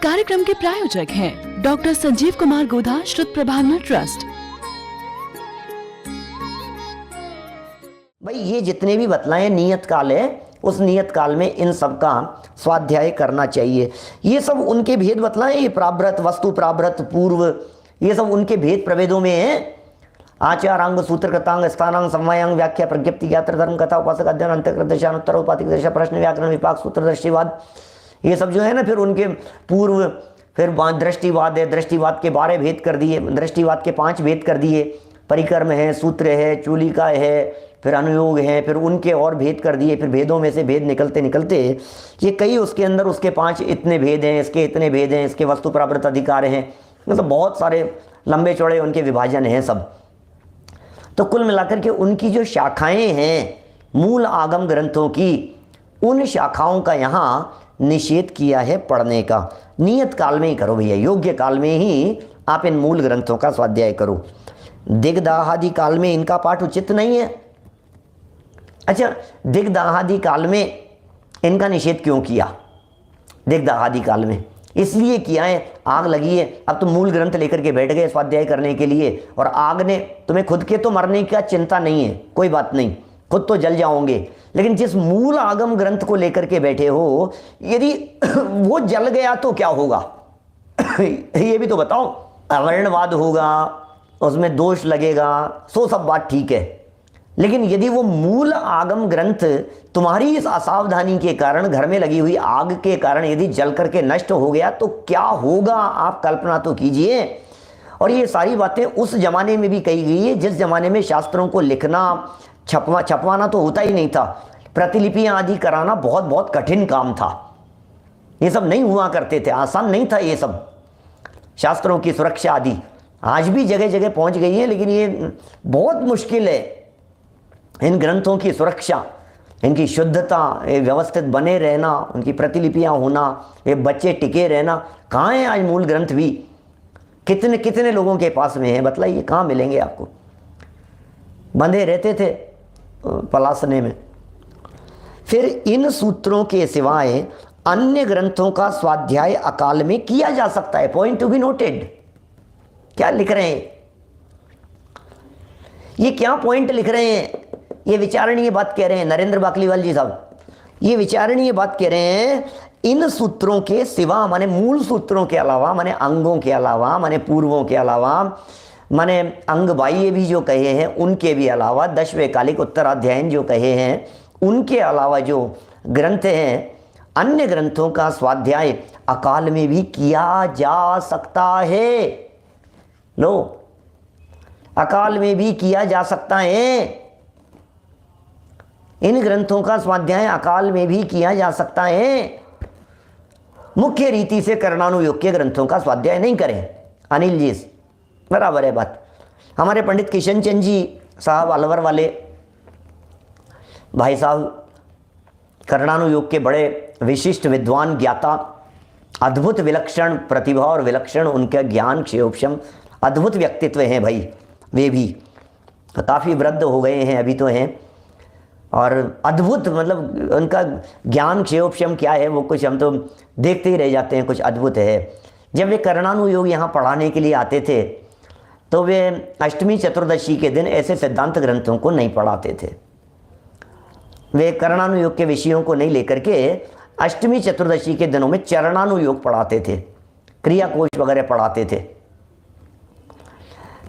कार्यक्रम के प्रायोजक हैं डॉक्टर संजीव कुमार गोधा, श्रुत प्रभावना ट्रस्ट। भाई ये जितने भी बतलाएं नियत काल है, उस नियत काल में इन सब का स्वाध्याय करना चाहिए। ये सब उनके भेद बतलाएं, ये प्राभृत, वस्तु प्राभृत, पूर्व, ये सब उनके भेद प्रभेदों में है। आचार, अंग, सूत्र, कृतांग, स्थानांग, समवायांग, व्याख्या, प्रज्ञप्ति, ज्ञात्र, धर्म, कथा, उपासक, अध्ययन, अंतर्कृत दशा, उत्तर, उपाधिक दशा, प्रश्न, व्याकरण, विपाक, सूत्र, दृष्टिवाद, ये सब जो है ना, फिर उनके पूर्व, फिर दृष्टिवाद है, दृष्टिवाद के 12 भेद कर दिए, दृष्टिवाद के 5 भेद कर दिए, परिक्रम है, सूत्र है, चूलिका है, फिर अनुयोग है, फिर उनके और भेद कर दिए। फिर भेदों में से भेद निकलते निकलते ये कई उसके अंदर उसके 5 इतने भेद हैं, इसके इतने भेद हैं, इसके वस्तु प्रावृत अधिकार हैं, मतलब बहुत सारे लंबे चौड़े उनके विभाजन हैं सब। तो कुल मिलाकर के उनकी जो शाखाएं हैं मूल आगम ग्रंथों की, उन शाखाओं का यहाँ निषेध किया है पढ़ने का। नियत काल में ही करो भैया, योग्य काल में ही आप इन मूल ग्रंथों का स्वाध्याय करो। दिग्दाहादि काल में इनका पाठ उचित नहीं है। अच्छा, दिग्दाहादि काल में इनका निषेध क्यों किया? दिग्दाहादि काल में इसलिए किया है, आग लगी है, अब तुम मूल ग्रंथ लेकर के बैठ गए स्वाध्याय करने के लिए, और आग ने तुम्हें खुद के तो मरने का चिंता नहीं है, कोई बात नहीं, खुद तो जल जाओगे, लेकिन जिस मूल आगम ग्रंथ को लेकर के बैठे हो, यदि वो जल गया तो क्या होगा? ये भी तो बताओ। अवर्णवाद होगा, उसमें दोष लगेगा, सो सब बात ठीक है, लेकिन यदि वो मूल आगम ग्रंथ तुम्हारी इस असावधानी के कारण, घर में लगी हुई आग के कारण यदि जल करके नष्ट हो गया तो क्या होगा? आप कल्पना तो कीजिए। और ये सारी बातें उस जमाने में भी कही गई है जिस जमाने में शास्त्रों को लिखना, छपवाना तो होता ही नहीं था, प्रतिलिपियां आदि कराना बहुत बहुत कठिन काम था, ये सब नहीं हुआ करते थे, आसान नहीं था ये सब, शास्त्रों की सुरक्षा आदि आज भी जगह जगह पहुंच गई है, लेकिन ये बहुत मुश्किल है इन ग्रंथों की सुरक्षा, इनकी शुद्धता, ये व्यवस्थित बने रहना, उनकी प्रतिलिपियां होना, ये बच्चे टिके रहना। कहाँ है आज मूल ग्रंथ भी? कितने कितने लोगों के पास में है, बतलाइए, कहाँ मिलेंगे आपको? बंधे रहते थे पलासने में। फिर इन सूत्रों के सिवाय अन्य ग्रंथों का स्वाध्याय अकाल में किया जा सकता है। Point to be noted. क्या लिख रहे हैं ये? क्या पॉइंट लिख रहे हैं? ये विचारणीय बात कह रहे हैं नरेंद्र बाकलीवाल जी साहब, ये विचारणीय बात कह रहे हैं। इन सूत्रों के सिवा, माने मूल सूत्रों के अलावा, माने अंगों के अलावा, माने पूर्वों के अलावा, माने अंग बाह्य भी जो कहे हैं उनके भी अलावा, 10वें कालिक उत्तराध्यायन जो कहे हैं उनके अलावा जो ग्रंथ हैं, अन्य ग्रंथों का स्वाध्याय अकाल में भी किया जा सकता है। लो, अकाल में भी किया जा सकता है। इन ग्रंथों का स्वाध्याय अकाल में भी किया जा सकता है। मुख्य रीति से कर्णानुयोग के ग्रंथों का स्वाध्याय नहीं करें। अनिल जी, बराबर है बात। हमारे पंडित किशन चंद जी साहब अलवर वाले भाई साहब कर्णानुयोग के बड़े विशिष्ट विद्वान, ज्ञाता, अद्भुत विलक्षण प्रतिभा और विलक्षण उनका ज्ञान, क्षेयोपशम, अद्भुत व्यक्तित्व हैं भाई। वे भी काफ़ी वृद्ध हो गए हैं, अभी तो हैं, और अद्भुत, मतलब उनका ज्ञान क्षेयोपशम क्या है वो कुछ हम तो देखते ही रह जाते हैं, कुछ अद्भुत है। जब वे कर्णानुयोग यहाँ पढ़ाने के लिए आते थे तो वे अष्टमी चतुर्दशी के दिन ऐसे सिद्धांत ग्रंथों को नहीं पढ़ाते थे। वे कर्णानुयोग के विषयों को नहीं लेकर के अष्टमी चतुर्दशी के दिनों में चरणानुयोग पढ़ाते थे, क्रियाकोश वगैरह पढ़ाते थे।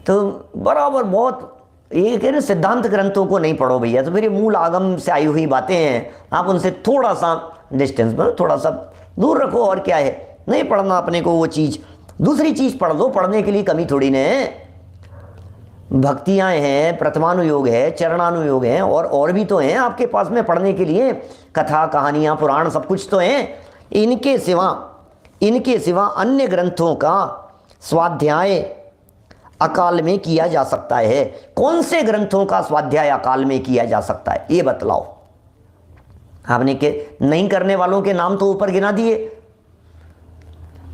तो बराबर बहुत ये कह रहे सिद्धांत ग्रंथों को नहीं पढ़ो भैया, तो फिर ये मूल आगम से आई हुई बातें हैं, आप उनसे थोड़ा सा डिस्टेंस में, थोड़ा सा दूर रखो। और क्या है, नहीं पढ़ना अपने को वो चीज़, दूसरी चीज़ पढ़ दो, पढ़ने के लिए कमी थोड़ी न है। भक्तियाँ हैं, प्रथमानुयोग है, चरणानुयोग हैं, और भी तो हैं आपके पास में पढ़ने के लिए, कथा, कहानियाँ, पुराण, सब कुछ तो हैं। इनके सिवा अन्य ग्रंथों का स्वाध्याय अकाल में किया जा सकता है। कौन से ग्रंथों का स्वाध्याय अकाल में किया जा सकता है ये बतलाओ। आपने के नहीं करने वालों के नाम तो ऊपर गिना दिए,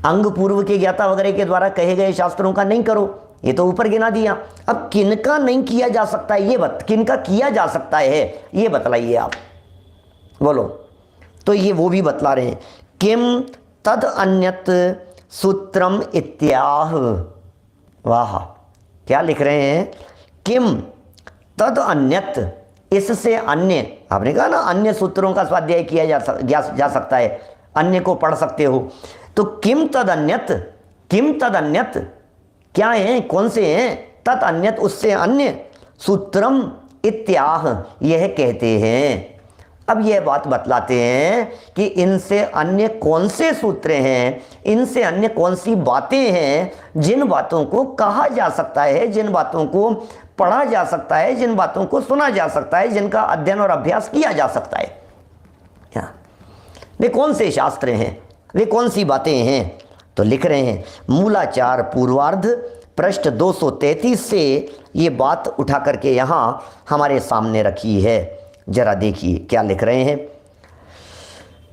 अंग पूर्व के ज्ञाता वगैरह के द्वारा कहे गए शास्त्रों का नहीं करो, ये तो ऊपर गिना दिया। अब किनका नहीं किया जा सकता है, किनका किया जा सकता है ये बतलाइए आप, बोलो। तो ये वो भी बतला रहे हैं, किम तद अन्यत सूत्रम इत्याह। वाह, क्या लिख रहे हैं? किम तद अन्यत, इससे अन्य, आपने कहा ना अन्य सूत्रों का स्वाध्याय किया जा सकता है, अन्य को पढ़ सकते हो। तो किम तद अन्यत, किम तद अन्यत क्या है, कौन से हैं? तद अन्यत, उससे अन्य, सूत्रम इत्याह, यह कहते हैं। अब यह बात बतलाते हैं कि इनसे अन्य कौन से सूत्र हैं, इनसे अन्य कौन सी बातें हैं जिन बातों को कहा जा सकता है, जिन बातों को पढ़ा जा सकता है, जिन बातों को सुना जा सकता है, जिनका अध्ययन और अभ्यास किया जा सकता है। क्या वे कौन से शास्त्र हैं, वे कौन सी बातें हैं? तो लिख रहे हैं मूलाचार पूर्वार्ध पृष्ठ 233 से ये बात उठा करके यहाँ हमारे सामने रखी है। जरा देखिए क्या लिख रहे हैं।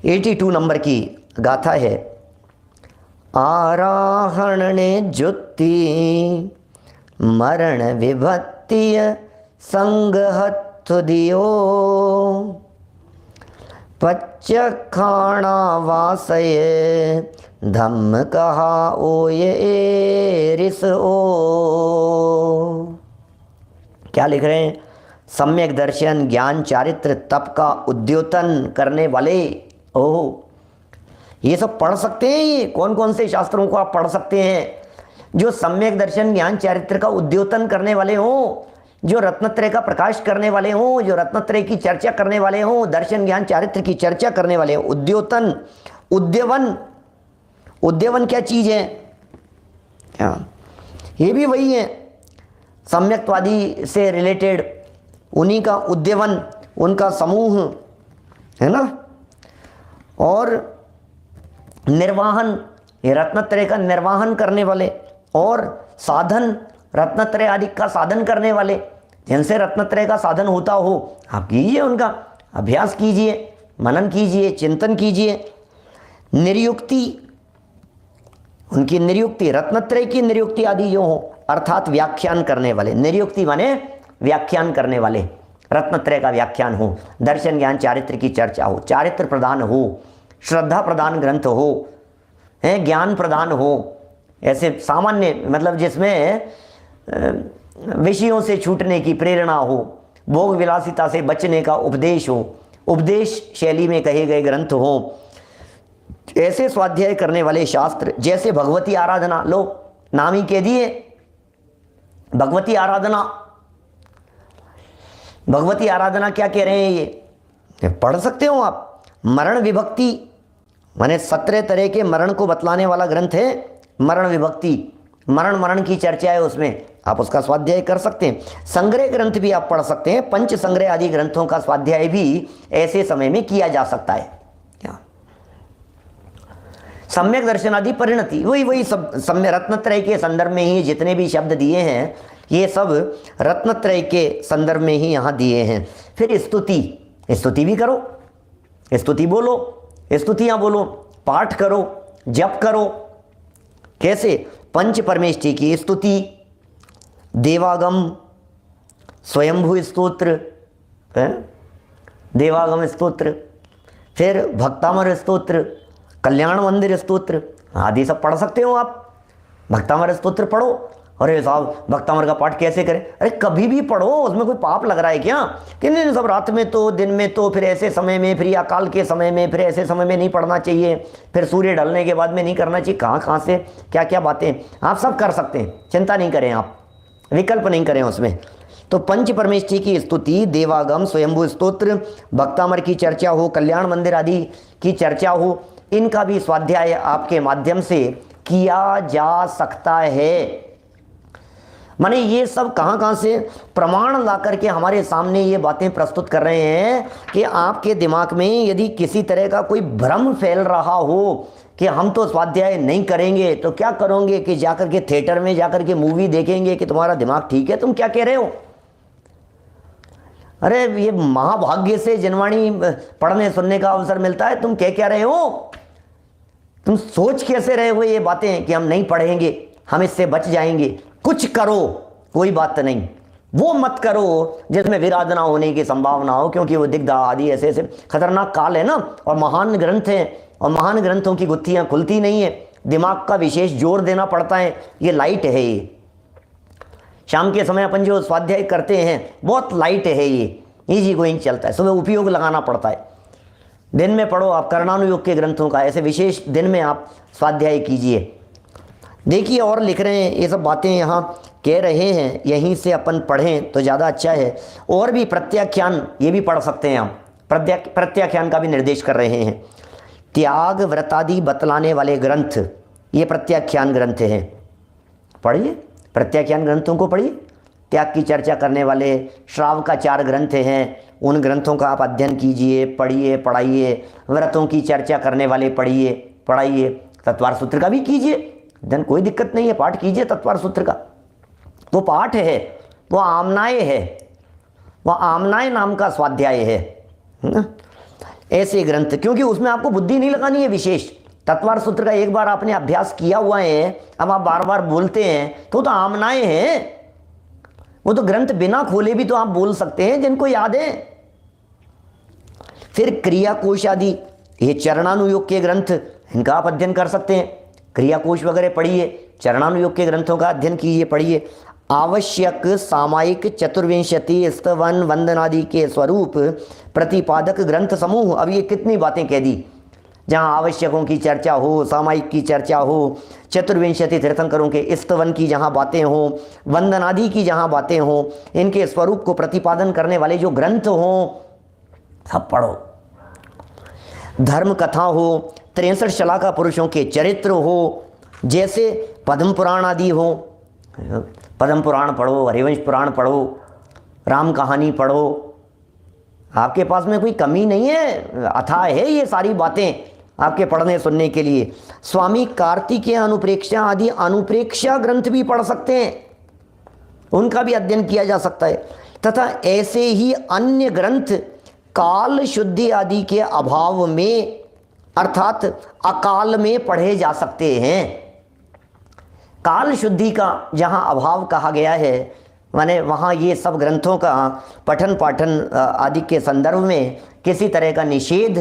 82 नंबर की गाथा है। आराहण ने ज्योति मरण विभत्तिय संगहत दियो, पच्च खाणा वासय धम्म कहा ओये रिस ओ। क्या लिख रहे हैं? सम्यक दर्शन ज्ञान चारित्र तप का उद्योतन करने वाले। ओह, ये सब पढ़ सकते हैं। ये कौन कौन से शास्त्रों को आप पढ़ सकते हैं? जो सम्यक दर्शन ज्ञान चारित्र का उद्योतन करने वाले हों, जो रत्नत्रय का प्रकाश करने वाले हों, जो रत्नत्रय की चर्चा करने वाले हों, दर्शन ज्ञान चारित्र की चर्चा करने वाले हों। उद्योतन, उद्यवन, उद्यवन क्या चीज है? क्या ये भी वही है, सम्यक्तवादी से रिलेटेड, उन्हीं का उद्यवन, उनका समूह है ना। और निर्वाहन, ये रत्नत्रय का निर्वाहन करने वाले, और साधन, रत्नत्रय आदि का साधन करने वाले, जिनसे रत्नत्रय का साधन होता हो, आप कीजिए, उनका अभ्यास कीजिए, मनन कीजिए, चिंतन कीजिए। निर्युक्ति, उनकी निर्युक्ति, रत्नत्रय की निर्युक्ति आदि जो हो, अर्थात व्याख्यान करने वाले। निर्युक्ति माने व्याख्यान करने वाले, रत्नत्रय का व्याख्यान हो, दर्शन ज्ञान चारित्र की चर्चा हो, चारित्र प्रदान हो, श्रद्धा प्रदान ग्रंथ हो, हैं ज्ञान प्रदान हो, ऐसे सामान्य मतलब जिसमें विषयों से छूटने की प्रेरणा हो, भोग विलासिता से बचने का उपदेश हो, उपदेश शैली में कहे गए ग्रंथ हो, ऐसे स्वाध्याय करने वाले शास्त्र। जैसे भगवती आराधना, लो नाम ही कह दिए, भगवती आराधना। भगवती आराधना क्या कह रहे हैं? ये पढ़ सकते हो आप। मरण विभक्ति माने 17 तरह के मरण को बतलाने वाला ग्रंथ है मरण विभक्ति। मरण की चर्चा है उसमें, आप उसका स्वाध्याय कर सकते हैं। संग्रह ग्रंथ भी आप पढ़ सकते हैं। पंच संग्रह आदि ग्रंथों का स्वाध्याय भी ऐसे समय में किया जा सकता है। क्या सम्यक दर्शन आदि परिणति, वही सब सम्य रत्नत्रय के संदर्भ में ही जितने भी शब्द दिए हैं, ये सब रत्नत्रय के संदर्भ में ही यहाँ दिए हैं। फिर स्तुति, स्तुति भी करो, स्तुति बोलो, स्तुतियाँ बोलो, पाठ करो, जप करो। कैसे? पंच परमेष्ठी की स्तुति, देवागम, स्वयंभू स्तोत्र, देवागम स्तोत्र, फिर भक्तामर स्तोत्र, कल्याण मंदिर स्तोत्र आदि सब पढ़ सकते हो आप। भक्तामर स्तोत्र पढ़ो। अरे साहब भक्तामर का पाठ कैसे करें? अरे कभी भी पढ़ो, उसमें कोई पाप लग रहा है क्या? कि नहीं, सब रात में तो, दिन में तो, फिर ऐसे समय में, फिर अकाल के समय में, फिर ऐसे समय में नहीं पढ़ना चाहिए, फिर सूर्य ढलने के बाद में नहीं करना चाहिए। कहाँ से क्या क्या बातें आप सब कर सकते हैं, चिंता नहीं करें आप, विकल्प नहीं करें उसमें। तो पंच परमेष्ठी की स्तुति, देवागम, स्वयंभू स्तोत्र, भक्तामर की चर्चा हो, कल्याण मंदिर आदि की चर्चा हो, इनका भी स्वाध्याय आपके माध्यम से किया जा सकता है। माने ये सब कहाँ से प्रमाण ला करके हमारे सामने ये बातें प्रस्तुत कर रहे हैं कि आपके दिमाग में यदि किसी तरह का कोई भ्रम फैल रहा हो कि हम तो स्वाध्याय नहीं करेंगे, तो क्या करोगे कि जाकर के थिएटर में जाकर के मूवी देखेंगे कि तुम्हारा दिमाग ठीक है? तुम क्या कह रहे हो? अरे ये महाभाग्य से जनवाणी पढ़ने सुनने का अवसर मिलता है, तुम क्या रहे हो? तुम सोच कैसे रहे हो ये बातें कि हम नहीं पढ़ेंगे, हम इससे बच जाएंगे? कुछ करो, कोई बात नहीं, वो मत करो जिसमें विराधना होने की संभावना हो, क्योंकि वो दिग्धा आदि ऐसे खतरनाक काल है ना, और महान ग्रंथ है, और महान ग्रंथों की गुत्थियां खुलती नहीं है। दिमाग का विशेष जोर देना पड़ता है, ये लाइट है। ये शाम के समय अपन जो स्वाध्याय करते हैं बहुत लाइट है, ये इजी गोइंग चलता है, सुबह उपयोग लगाना पड़ता है। दिन में पढ़ो आप कर्णानुयोग के ग्रंथों का, ऐसे विशेष दिन में आप स्वाध्याय कीजिए। देखिए और लिख रहे हैं, ये सब बातें यहाँ कह रहे हैं, यहीं से अपन पढ़ें तो ज़्यादा अच्छा है। और भी प्रत्याख्यान ये भी पढ़ सकते हैं हम, प्रत्याख्यान का भी निर्देश कर रहे हैं। त्याग व्रतादि बतलाने वाले ग्रंथ ये प्रत्याख्यान ग्रंथ हैं, पढ़िए प्रत्याख्यान ग्रंथों को पढ़िए। त्याग की चर्चा करने वाले श्राव का 4 ग्रंथ हैं, उन ग्रंथों का आप अध्ययन कीजिए, पढ़िए, पढ़ाइए। व्रतों की चर्चा करने वाले पढ़िए, पढ़ाइए। तत्वार सूत्र का भी कीजिए, देन कोई दिक्कत नहीं है, पाठ कीजिए तत्वार सूत्र का। वो पाठ है, वो आमनाय है, वो आमनाय नाम का स्वाध्याय है ना? ऐसे ग्रंथ, क्योंकि उसमें आपको बुद्धि नहीं लगानी है विशेष। तत्वार सूत्र का एक बार आपने अभ्यास किया हुआ है, अब आप बार बार बोलते हैं तो आमनाय है। वो तो ग्रंथ बिना खोले भी तो आप बोल सकते हैं जिनको याद है। फिर क्रिया कोश आदि, ये चरणानुयोग के ग्रंथ, इनका आप अध्ययन कर सकते हैं। क्रिया कोश वगैरह पढ़िए, चरणानुयोग के ग्रंथों का अध्ययन कीजिए, पढ़िए। आवश्यक सामायिक चतुर्विंशति स्तवन वंदनादि के स्वरूप प्रतिपादक ग्रंथ समूह। अब ये कितनी बातें कह दी, जहाँ आवश्यकों की चर्चा हो, सामायिक की चर्चा हो, चतुर्विंशति तीर्थंकरों के स्तवन की जहाँ बातें हों, वंदनादि की जहाँ बातें हों, इनके स्वरूप को प्रतिपादन करने वाले जो ग्रंथ हों सब पढ़ो। धर्म कथा हो, 63 शलाका पुरुषों के चरित्र हो, जैसे पद्म पुराण आदि हो, पद्म पुराण पढ़ो, हरिवंश पुराण पढ़ो, राम कहानी पढ़ो। आपके पास में कोई कमी नहीं है, अथाह है ये सारी बातें आपके पढ़ने सुनने के लिए। स्वामी कार्तिकेय अनुप्रेक्षा आदि अनुप्रेक्षा ग्रंथ भी पढ़ सकते हैं, उनका भी अध्ययन किया जा सकता है। तथा ऐसे ही अन्य ग्रंथ काल शुद्धि आदि के अभाव में अर्थात अकाल में पढ़े जा सकते हैं। काल शुद्धि का जहाँ अभाव कहा गया है, माने वहाँ ये सब ग्रंथों का पठन पाठन आदि के संदर्भ में किसी तरह का निषेध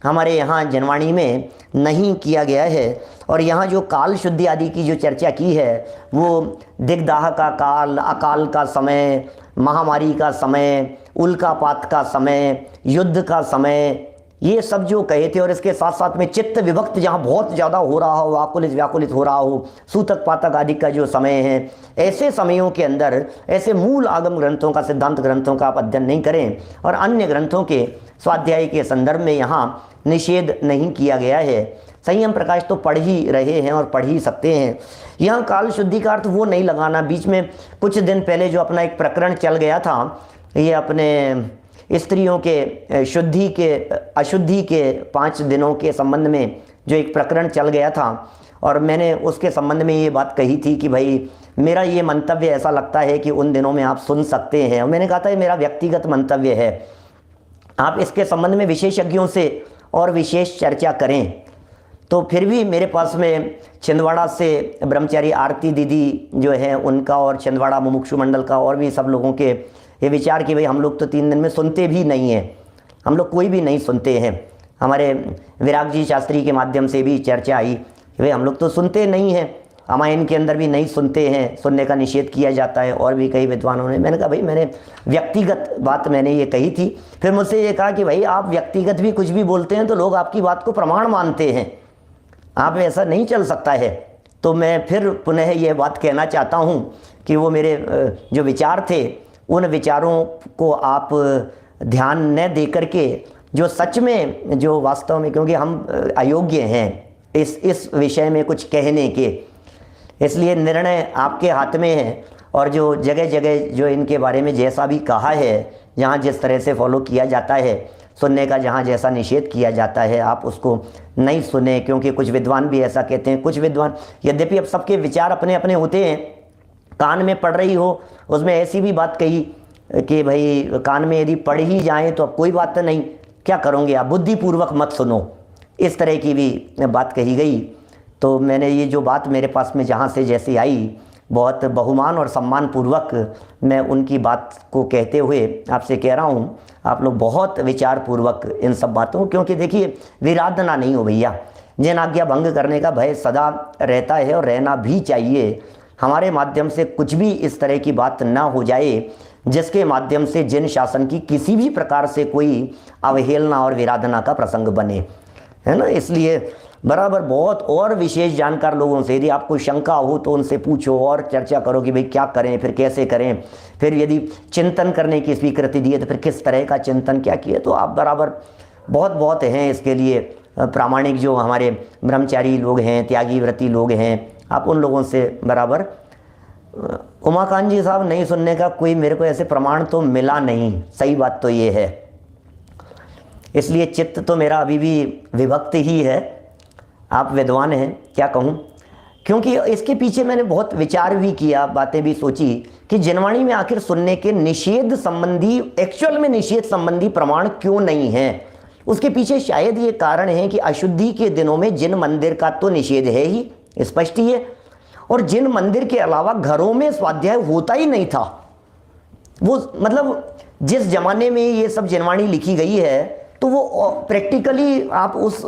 हमारे यहाँ जनवाणी में नहीं किया गया है। और यहाँ जो काल शुद्धि आदि की जो चर्चा की है, वो दिग्दाह का काल, अकाल का समय, महामारी का समय, उल्कापात का समय, युद्ध का समय, ये सब जो कहे थे। और इसके साथ साथ में चित्त विभक्त जहाँ बहुत ज़्यादा हो रहा हो, आकुलित व्याकुलित हो रहा हो, सूतक पातक आदि का जो समय है, ऐसे समयों के अंदर ऐसे मूल आगम ग्रंथों का, सिद्धांत ग्रंथों का आप अध्ययन नहीं करें। और अन्य ग्रंथों के स्वाध्याय के संदर्भ में यहाँ निषेध नहीं किया गया है। संयम प्रकाश तो पढ़ ही रहे हैं और पढ़ ही सकते हैं। यहाँ काल शुद्धि का अर्थ वो नहीं लगाना। बीच में कुछ दिन पहले जो अपना एक प्रकरण चल गया था, ये अपने स्त्रियों के शुद्धि के अशुद्धि के 5 दिनों के संबंध में जो एक प्रकरण चल गया था, और मैंने उसके संबंध में ये बात कही थी कि भाई मेरा ये मंतव्य ऐसा लगता है कि उन दिनों में आप सुन सकते हैं। और मैंने कहा था ये मेरा व्यक्तिगत मंतव्य है, आप इसके संबंध में विशेषज्ञों से और विशेष चर्चा करें। तो फिर भी मेरे पास में छिंदवाड़ा से ब्रह्मचारी आरती दीदी जो है उनका, और छिंदवाड़ा मुमुक्षु मंडल का, और भी सब लोगों के ये विचार कि भाई हम लोग तो 3 दिन में सुनते भी नहीं हैं, हम लोग कोई भी नहीं सुनते हैं। हमारे विराग जी शास्त्री के माध्यम से भी चर्चा आई कि भाई हम लोग तो सुनते नहीं हैं, रामायण के अंदर भी नहीं सुनते हैं, सुनने का निषेध किया जाता है। और भी कई विद्वानों ने, मैंने कहा भाई मैंने व्यक्तिगत बात मैंने ये कही थी। फिर मुझसे ये कहा कि भाई आप व्यक्तिगत भी कुछ भी बोलते हैं तो लोग आपकी बात को प्रमाण मानते हैं, आप ऐसा नहीं चल सकता है। तो मैं फिर पुनः ये बात कहना चाहता हूँ कि वो मेरे जो विचार थे, उन विचारों को आप ध्यान न दे करके जो सच में, जो वास्तव में, क्योंकि हम अयोग्य हैं इस विषय में कुछ कहने के, इसलिए निर्णय आपके हाथ में है। और जो जगह जगह जो इनके बारे में जैसा भी कहा है, जहाँ जिस तरह से फॉलो किया जाता है, सुनने का जहाँ जैसा निषेध किया जाता है, आप उसको नहीं सुने। क्योंकि कुछ विद्वान भी ऐसा कहते हैं, कुछ विद्वान, यद्यपि अब सबके विचार अपने अपने होते हैं, कान में पड़ रही हो उसमें ऐसी भी बात कही कि भाई कान में यदि पढ़ ही जाए तो अब कोई बात नहीं, क्या करोगे आप, बुद्धिपूर्वक मत सुनो, इस तरह की भी बात कही गई। तो मैंने ये जो बात मेरे पास में जहाँ से जैसी आई, बहुत बहुमान और सम्मान पूर्वक मैं उनकी बात को कहते हुए आपसे कह रहा हूँ, आप लोग बहुत विचार पूर्वक इन सब बातों, क्योंकि देखिए विराधना नहीं हो भैया, जिन आज्ञा भंग करने का भय सदा रहता है और रहना भी चाहिए। हमारे माध्यम से कुछ भी इस तरह की बात ना हो जाए जिसके माध्यम से जिन शासन की किसी भी प्रकार से कोई अवहेलना और विराधना का प्रसंग बने, है ना। इसलिए बराबर बहुत और विशेष जानकार लोगों से यदि आपको शंका हो तो उनसे पूछो और चर्चा करो कि भाई क्या करें, फिर कैसे करें, फिर यदि चिंतन करने की स्वीकृति दी है तो फिर किस तरह का चिंतन क्या किए। तो आप बराबर बहुत हैं इसके लिए प्रामाणिक जो हमारे ब्रह्मचारी लोग हैं, त्यागी व्रती लोग हैं, आप उन लोगों से बराबर। उमाकांत जी साहब, नहीं सुनने का कोई मेरे को ऐसे प्रमाण तो मिला नहीं, सही बात तो ये है। इसलिए चित्त तो मेरा अभी भी विभक्त ही है। आप विद्वान हैं, क्या कहूँ, क्योंकि इसके पीछे मैंने बहुत विचार भी किया, बातें भी सोची कि जिनवाणी में आखिर सुनने के निषेध संबंधी, एक्चुअल में निषेध संबंधी प्रमाण क्यों नहीं है। उसके पीछे शायद ये कारण है कि अशुद्धि के दिनों में जिन मंदिर का तो निषेध है ही, स्पष्ट ही है, और जिन मंदिर के अलावा घरों में स्वाध्याय होता ही नहीं था। वो मतलब जिस जमाने में ये सब जिनवाणी लिखी गई है तो वो प्रैक्टिकली आप उस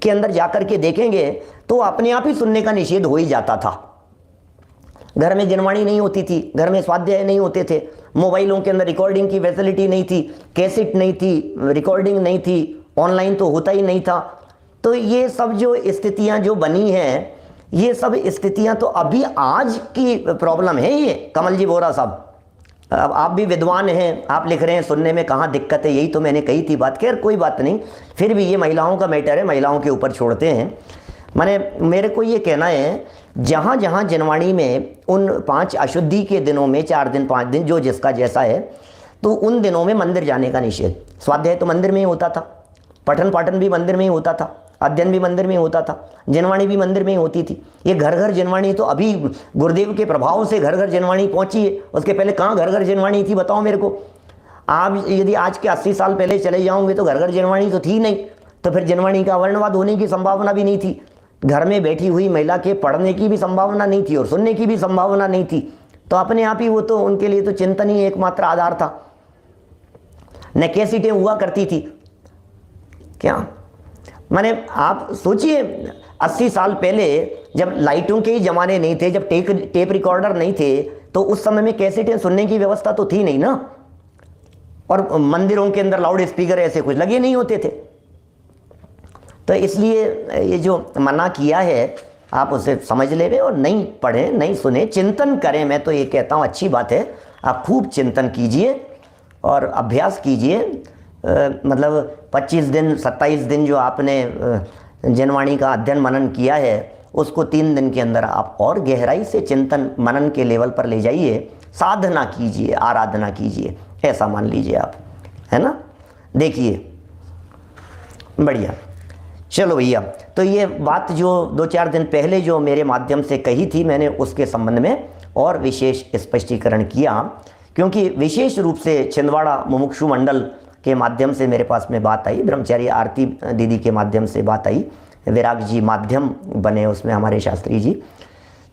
के अंदर जाकर के देखेंगे तो अपने आप ही सुनने का निषेध हो ही जाता था। घर में जिनवाणी नहीं होती थी, घर में स्वाध्याय नहीं होते थे, मोबाइलों के अंदर रिकॉर्डिंग की फैसिलिटी नहीं थी, कैसेट नहीं थी, रिकॉर्डिंग नहीं थी, ऑनलाइन तो होता ही नहीं था। तो ये सब जो स्थितियां जो बनी हैं, ये सब स्थितियां तो अभी आज की प्रॉब्लम है ये। कमल जी बोरा साहब, अब आप भी विद्वान हैं, आप लिख रहे हैं सुनने में कहाँ दिक्कत है, यही तो मैंने कही थी बात। खैर कोई बात नहीं, फिर भी ये महिलाओं का मैटर है, महिलाओं के ऊपर छोड़ते हैं। मेरे को ये कहना है, जहाँ जहाँ जिनवाणी में उन 5 अशुद्धि के दिनों में 4 दिन 5 दिन जो जिसका जैसा है, तो उन दिनों में मंदिर जाने का निषेध। स्वाध्याय तो मंदिर में ही होता था, पठन पाठन भी मंदिर में ही होता था, अध्ययन भी मंदिर में ही होता था, जिनवाणी भी मंदिर में ही होती थी। ये घर घर जिनवाणी तो अभी गुरुदेव के प्रभाव से घर घर जिनवाणी पहुंची है। उसके पहले कहाँ घर घर जिनवाणी थी, बताओ मेरे को। आप यदि आज के 80 साल पहले चले जाओगे तो घर घर जिनवाणी तो थी नहीं, तो फिर जिनवाणी का वर्णवाद होने की संभावना भी नहीं थी। घर में बैठी हुई महिला के पढ़ने की भी संभावना नहीं थी और सुनने की भी संभावना नहीं थी। तो अपने आप ही वो तो उनके लिए तो चिंतन ही एकमात्र आधार था। न कैसेटें हुआ करती थी क्या, आप सोचिए 80 साल पहले जब लाइटों के ही जमाने नहीं थे, जब टेप रिकॉर्डर नहीं थे, तो उस समय में कैसेटें सुनने की व्यवस्था तो थी नहीं ना, और मंदिरों के अंदर लाउड स्पीकर ऐसे कुछ लगे नहीं होते थे। तो इसलिए ये जो मना किया है आप उसे समझ ले और नहीं पढ़ें, नहीं सुने, चिंतन करें। मैं तो ये कहता हूँ अच्छी बात है, आप खूब चिंतन कीजिए और अभ्यास कीजिए। मतलब 25 दिन 27 दिन जो आपने जिनवाणी का अध्ययन मनन किया है, उसको 3 दिन के अंदर आप और गहराई से चिंतन मनन के लेवल पर ले जाइए, साधना कीजिए, आराधना कीजिए, ऐसा मान लीजिए आप, है ना। देखिए बढ़िया, चलो भैया। तो ये बात जो 2-4 दिन पहले जो मेरे माध्यम से कही थी, मैंने उसके संबंध में और विशेष स्पष्टीकरण किया, क्योंकि विशेष रूप से छिंदवाड़ा मुमुक्षु मंडल के माध्यम से मेरे पास में बात आई, ब्रह्मचारी आरती दीदी के माध्यम से बात आई, विराग जी माध्यम बने उसमें हमारे शास्त्री जी,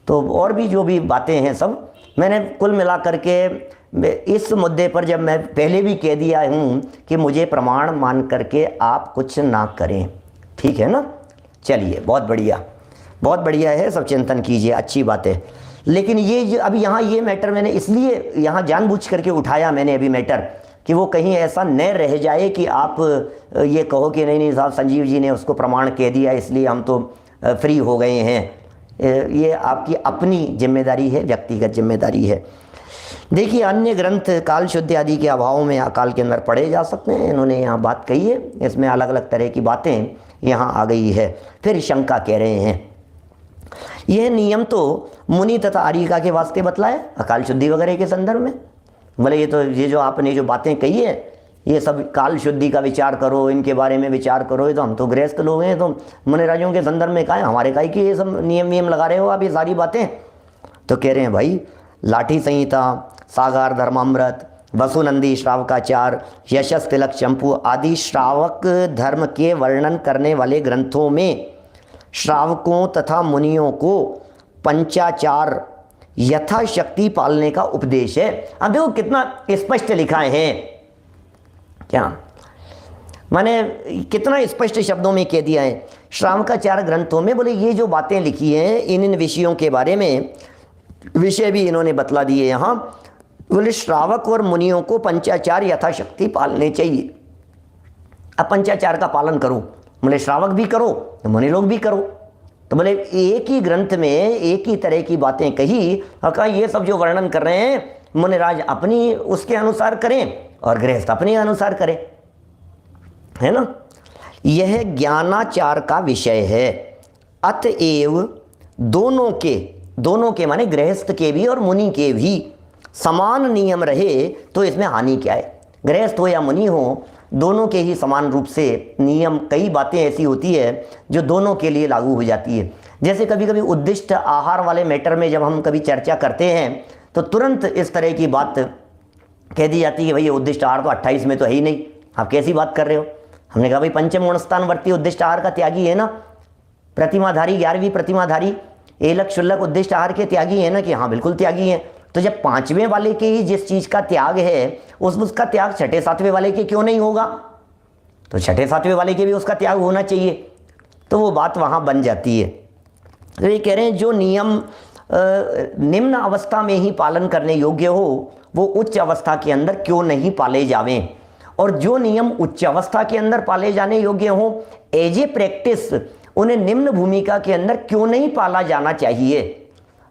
तो और भी जो भी बातें हैं सब मैंने कुल मिला करके इस मुद्दे पर, जब मैं पहले भी कह दिया हूँ कि मुझे प्रमाण मान करके आप कुछ ना करें, ठीक है ना। चलिए बहुत बढ़िया है, सब चिंतन कीजिए, अच्छी बात है। लेकिन ये अभी यहाँ ये मैटर मैंने इसलिए यहाँ जानबूझ करके उठाया मैंने अभी मैटर, कि वो कहीं ऐसा न रह जाए कि आप ये कहो कि नहीं साहब संजीव जी ने उसको प्रमाण कह दिया इसलिए हम तो फ्री हो गए हैं। ये आपकी अपनी जिम्मेदारी है, व्यक्तिगत जिम्मेदारी है। देखिए अन्य ग्रंथ काल शुद्धि आदि के अभाव में अकाल के अंदर पढ़े जा सकते हैं, इन्होंने यहाँ बात कही है, इसमें अलग अलग तरह की बातें यहाँ आ गई है। फिर शंका कह रहे हैं, यह नियम तो मुनि तथा आर्यिका के वास्ते बतलाए अकाल शुद्धि वगैरह के संदर्भ में। बोले ये जो आपने जो बातें कही है, ये सब काल शुद्धि का विचार करो, इनके बारे में विचार करो, ये तो हम तो गृहस्थ लोग हैं, तो मुनि राजों के संदर्भ में कहा है, हमारे का कि ये सब नियम लगा रहे हो आप, ये सारी बातें। तो कह रहे हैं भाई, लाठी संहिता, सागार धर्मामृत, वसुनंदी श्रावकाचार, यशस तिलक चंपू आदि श्रावक धर्म के वर्णन करने वाले ग्रंथों में श्रावकों तथा मुनियों को पंचाचार यथाशक्ति पालने का उपदेश है। अब देखो कितना स्पष्ट लिखा है क्या, मैंने कितना स्पष्ट शब्दों में कह दिया है श्रावकाचार ग्रंथों में। बोले ये जो बातें लिखी हैं इन विषयों के बारे में विषय भी इन्होंने बतला दिए यहाँ। बोले श्रावक और मुनियों को पंचाचार यथाशक्ति पालने चाहिए। अब पंचाचार का पालन करो, बोले श्रावक भी करो मुनि लोग भी करो। तो बोले एक ही ग्रंथ में एक ही तरह की बातें कही और कहा ये सब जो वर्णन कर रहे हैं मुनिराज अपनी उसके अनुसार करें और गृहस्थ अपने अनुसार करें, है ना। यह ज्ञानाचार का विषय है। अतएव दोनों के माने गृहस्थ के भी और मुनि के भी समान नियम रहे तो इसमें हानि क्या है। गृहस्थ हो या मुनि हो दोनों के ही समान रूप से नियम, कई बातें ऐसी होती है जो दोनों के लिए लागू हो जाती है। जैसे कभी कभी उद्दिष्ट आहार वाले मैटर में जब हम कभी चर्चा करते हैं तो तुरंत इस तरह की बात कह दी जाती है, भाई ये उद्दिष्ट आहार तो 28 में तो है ही नहीं, आप कैसी बात कर रहे हो। हमने कहा भाई पंचम गुणस्थानवर्ती उद्दिष्ट आहार का त्यागी है ना, प्रतिमाधारी 11वीं प्रतिमाधारी एलक शुल्लक उद्दिष्ट आहार के त्यागी है ना, कि हाँ बिल्कुल त्यागी है। तो जब 5वें वाले के ही जिस चीज़ का त्याग है उसका त्याग 6ठे 7वें वाले के क्यों नहीं होगा, तो 6ठे 7वें वाले के भी उसका त्याग होना चाहिए। तो वो बात वहाँ बन जाती है। तो ये कह रहे हैं जो नियम निम्न अवस्था में ही पालन करने योग्य हो वो उच्च अवस्था के अंदर क्यों नहीं पाले जावें, और जो नियम उच्च अवस्था के अंदर पाले जाने योग्य हो एज ए प्रैक्टिस उन्हें निम्न भूमिका के अंदर क्यों नहीं पाला जाना चाहिए।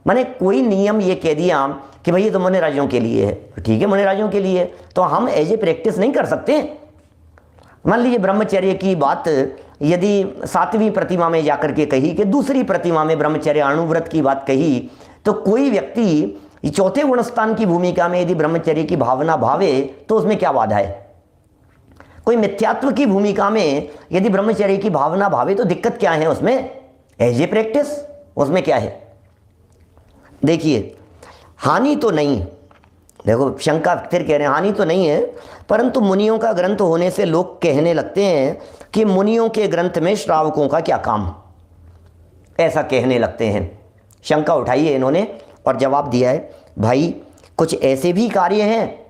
माने कोई नियम ये कह दिया कि भाई ये तो मुनि राजों के लिए है, ठीक है मुनि राजों के लिए, तो हम एज ए प्रैक्टिस नहीं कर सकते। मान लीजिए ब्रह्मचर्य की बात यदि 7वीं प्रतिमा में जाकर के कही कि दूसरी प्रतिमा में ब्रह्मचर्य अणुव्रत की बात कही, तो कोई व्यक्ति 4थे गुणस्थान की भूमिका में यदि ब्रह्मचर्य की भावना भावे तो उसमें क्या बाधा है। कोई मिथ्यात्व की भूमिका में यदि ब्रह्मचर्य की भावना भावे तो दिक्कत क्या है उसमें, एज ए प्रैक्टिस उसमें क्या है। देखिए हानि तो नहीं, देखो शंका फिर कह रहे हैं हानि तो नहीं है, परंतु मुनियों का ग्रंथ होने से लोग कहने लगते हैं कि मुनियों के ग्रंथ में श्रावकों का क्या काम, ऐसा कहने लगते हैं। शंका उठाई है इन्होंने और जवाब दिया है भाई कुछ ऐसे भी कार्य हैं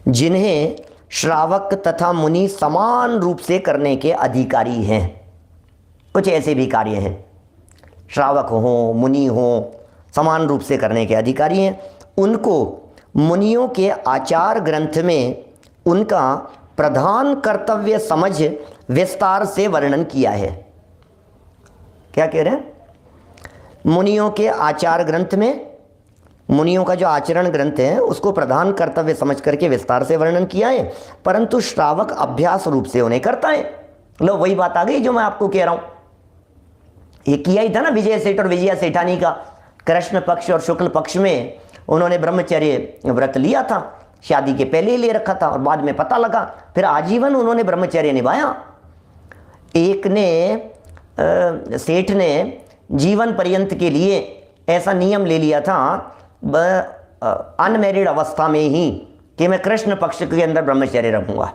जिन्हें श्रावक तथा मुनि समान रूप से करने के अधिकारी हैं। कुछ ऐसे भी कार्य हैं श्रावक हो मुनि हो समान रूप से करने के अधिकारी हैं, उनको मुनियों के आचार ग्रंथ में उनका प्रधान कर्तव्य समझ विस्तार से वर्णन किया है। क्या कह रहे हैं, मुनियों के आचार ग्रंथ में मुनियों का जो आचरण ग्रंथ है उसको प्रधान कर्तव्य समझ करके विस्तार से वर्णन किया है, परंतु श्रावक अभ्यास रूप से उन्हें करता है। लो वही बात आ गई जो मैं आपको कह रहा हूं, ये किया ही था ना विजय सेठ और विजया सेठानी का। कृष्ण पक्ष और शुक्ल पक्ष में उन्होंने ब्रह्मचर्य व्रत लिया था, शादी के पहले ही ले रखा था और बाद में पता लगा, फिर आजीवन उन्होंने ब्रह्मचर्य निभाया। एक ने सेठ ने जीवन पर्यंत के लिए ऐसा नियम ले लिया था अनमैरिड अवस्था में ही कि मैं कृष्ण पक्ष के अंदर ब्रह्मचर्य रखूंगा,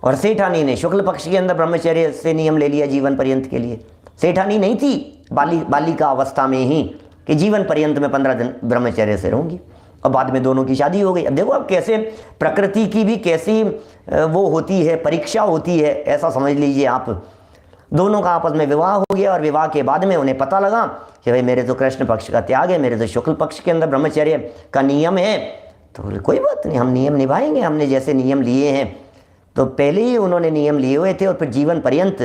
और सेठानी ने शुक्ल पक्ष के अंदर ब्रह्मचर्य से नियम ले लिया जीवन पर्यंत के लिए। सेठानी नहीं थी बालिका अवस्था में ही कि जीवन पर्यंत में 15 दिन ब्रह्मचर्य से रहूंगी, और बाद में दोनों की शादी हो गई। अब देखो अब कैसे प्रकृति की भी कैसी वो होती है, परीक्षा होती है, ऐसा समझ लीजिए आप। दोनों का आपस में विवाह हो गया और विवाह के बाद में उन्हें पता लगा कि भाई मेरे तो कृष्ण पक्ष का त्याग है, मेरे तो शुक्ल पक्ष के अंदर ब्रह्मचर्य का नियम है। तो बोले कोई बात नहीं, हम नियम निभाएंगे, हमने जैसे नियम लिए हैं। तो पहले ही उन्होंने नियम लिए हुए थे और फिर जीवन पर्यंत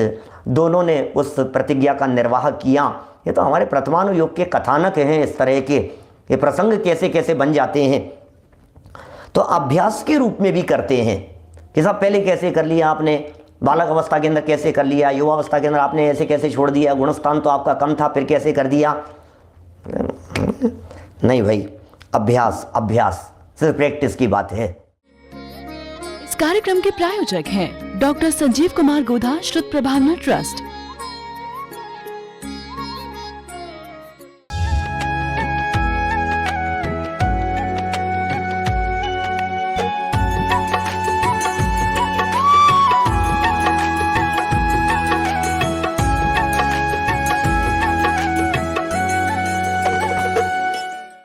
दोनों ने उस प्रतिज्ञा का निर्वाह किया। ये तो हमारे प्रथमानुयोग के कथानक हैं इस तरह के, ये प्रसंग कैसे कैसे बन जाते हैं। तो अभ्यास के रूप में भी करते हैं कि साहब पहले कैसे कर लिया आपने, बालक अवस्था के अंदर कैसे कर लिया, युवा अवस्था के अंदर आपने ऐसे कैसे छोड़ दिया, गुणस्थान तो आपका कम था फिर कैसे कर दिया। नहीं भाई, अभ्यास अभ्यास सिर्फ प्रैक्टिस की बात है। इस कार्यक्रम के प्रायोजक हैं डॉक्टर संजीव कुमार गोधा श्रुत प्रभावना ट्रस्ट।